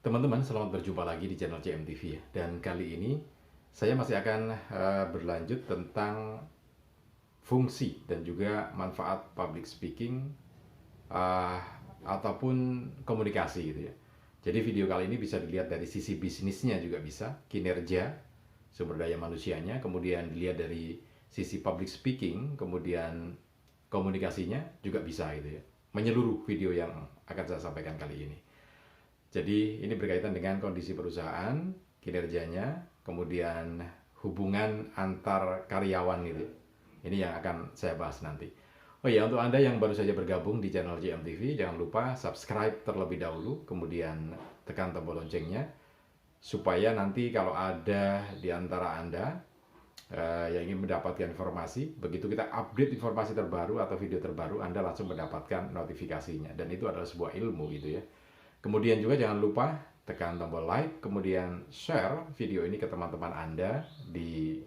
Teman-teman, selamat berjumpa lagi di channel CMTV ya. Dan kali ini saya masih akan berlanjut tentang fungsi dan juga manfaat public speaking eh, ataupun komunikasi gitu ya. Jadi video kali ini bisa dilihat dari sisi bisnisnya juga bisa, kinerja, sumber daya manusianya, kemudian dilihat dari sisi public speaking, kemudian komunikasinya juga bisa gitu ya. Menyeluruh video yang akan saya sampaikan kali ini. Jadi ini berkaitan dengan kondisi perusahaan, kinerjanya, kemudian hubungan antar karyawan gitu. Ini yang akan saya bahas nanti. Oh ya, untuk Anda yang baru saja bergabung di channel JMTV, jangan lupa subscribe terlebih dahulu, kemudian tekan tombol loncengnya, supaya nanti kalau ada di antara Anda yang ingin mendapatkan informasi, begitu kita update informasi terbaru atau video terbaru, Anda langsung mendapatkan notifikasinya. Dan itu adalah sebuah ilmu gitu ya. Kemudian juga jangan lupa tekan tombol like, kemudian share video ini ke teman-teman Anda di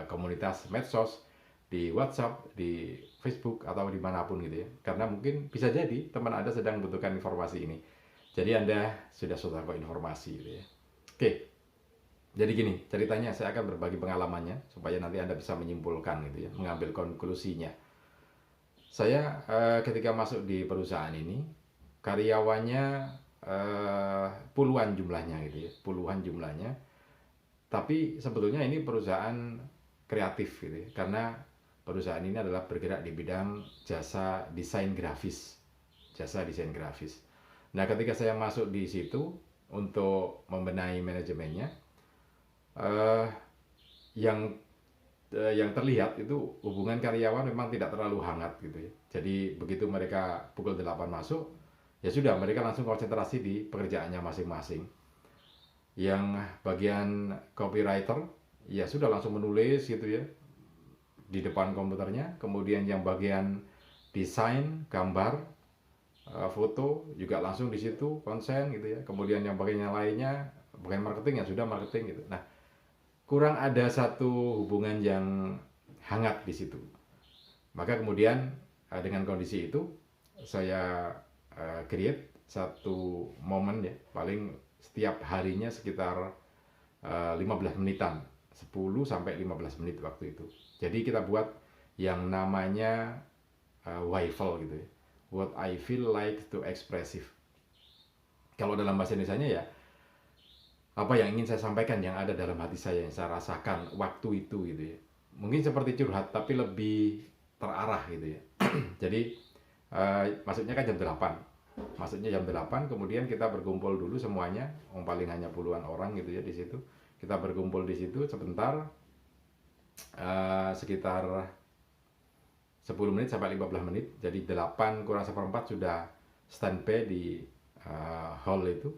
komunitas medsos, di WhatsApp, di Facebook, atau dimanapun gitu ya. Karena mungkin bisa jadi teman Anda sedang membutuhkan informasi ini. Jadi Anda sudah tahu informasi gitu ya. Oke, jadi gini, ceritanya saya akan berbagi pengalamannya supaya nanti Anda bisa menyimpulkan gitu ya, mengambil konklusinya. Saya ketika masuk di perusahaan ini, karyawannya puluhan jumlahnya gitu ya, puluhan jumlahnya. Tapi sebetulnya ini perusahaan kreatif gitu ya, karena perusahaan ini adalah bergerak di bidang jasa desain grafis, jasa desain grafis. Nah, ketika saya masuk di situ untuk membenahi manajemennya, eh, yang yang terlihat itu hubungan karyawan memang tidak terlalu hangat gitu ya. Jadi begitu mereka pukul 8 masuk, ya sudah mereka langsung konsentrasi di pekerjaannya masing-masing. Yang bagian copywriter, ya sudah langsung menulis gitu ya di depan komputernya. Kemudian yang bagian desain, gambar, foto juga langsung di situ konsen gitu ya. Kemudian yang bagian yang lainnya, bagian marketing ya sudah marketing gitu. Nah, kurang ada satu hubungan yang hangat di situ. Maka kemudian dengan kondisi itu saya create satu momen ya, paling setiap harinya sekitar 15 menitan, 10 sampai 15 menit waktu itu. Jadi kita buat yang namanya WIFLE gitu ya. What I feel like to expressive. Kalau dalam bahasa Indonesianya ya, apa yang ingin saya sampaikan, yang ada dalam hati saya, yang saya rasakan waktu itu gitu ya. Mungkin seperti curhat tapi lebih terarah gitu ya. Jadi maksudnya kan jam 8. Maksudnya jam 8, kemudian kita berkumpul dulu semuanya, paling hanya puluhan orang gitu ya di situ. Kita berkumpul di situ sebentar, sekitar 10 menit sampai 15 menit. Jadi 8 kurang seperempat sudah standby di hall itu.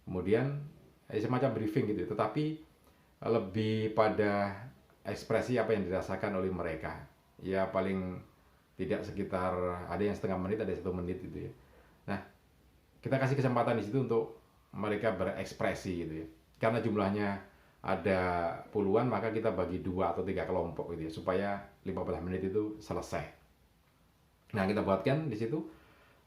Kemudian semacam briefing gitu, tetapi lebih pada ekspresi apa yang dirasakan oleh mereka. Ya paling tidak sekitar ada yang setengah menit, ada 1 menit gitu ya. Nah, kita kasih kesempatan di situ untuk mereka berekspresi gitu ya. Karena jumlahnya ada puluhan, maka kita bagi 2 atau 3 kelompok gitu ya, supaya 15 menit itu selesai. Nah, kita buatkan di situ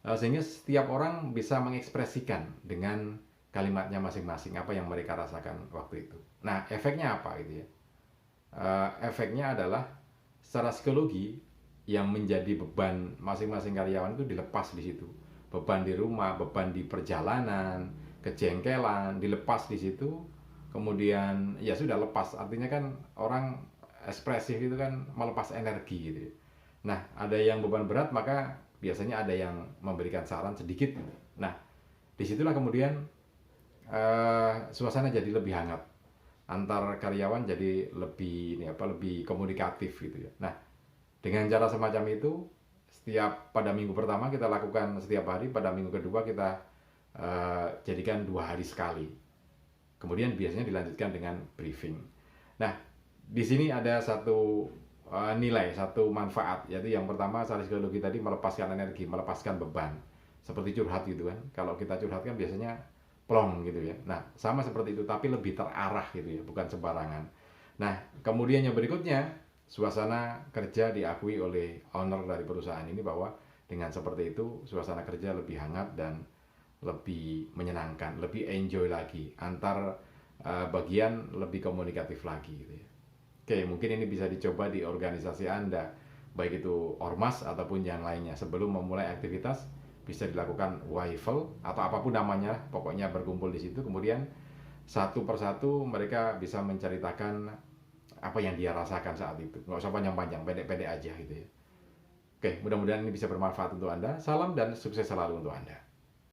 sehingga setiap orang bisa mengekspresikan dengan kalimatnya masing-masing apa yang mereka rasakan waktu itu. Nah, efeknya apa gitu ya? Efeknya adalah secara psikologi yang menjadi beban masing-masing karyawan itu dilepas di situ. Beban di rumah, beban di perjalanan, kejengkelan dilepas di situ. Kemudian ya sudah lepas. Artinya kan orang ekspresif itu kan melepas energi gitu. Nah, ada yang beban berat, maka biasanya ada yang memberikan saran sedikit. Nah, disitulah kemudian suasana jadi lebih hangat, antar karyawan jadi lebih komunikatif gitu ya. Nah, dengan cara semacam itu, pada minggu pertama kita lakukan setiap hari, pada minggu kedua kita jadikan 2 hari sekali. Kemudian biasanya dilanjutkan dengan briefing. Nah, di sini ada satu nilai, satu manfaat, yaitu yang pertama secara psikologi tadi, melepaskan energi, melepaskan beban. Seperti curhat gitu kan. Kalau kita curhat kan biasanya plong gitu ya. Nah, sama seperti itu, tapi lebih terarah gitu ya, bukan sembarangan. Nah, kemudian yang berikutnya, suasana kerja diakui oleh owner dari perusahaan ini bahwa dengan seperti itu suasana kerja lebih hangat dan lebih menyenangkan, lebih enjoy lagi, antar bagian lebih komunikatif lagi gitu ya. Oke, mungkin ini bisa dicoba di organisasi Anda, baik itu ormas ataupun yang lainnya. Sebelum memulai aktivitas, bisa dilakukan waifel atau apapun namanya, pokoknya berkumpul di situ. Kemudian satu persatu mereka bisa menceritakan apa yang dia rasakan saat itu. Nggak usah panjang-panjang, pendek-pendek aja gitu ya. Oke, mudah-mudahan ini bisa bermanfaat untuk Anda. Salam dan sukses selalu untuk Anda.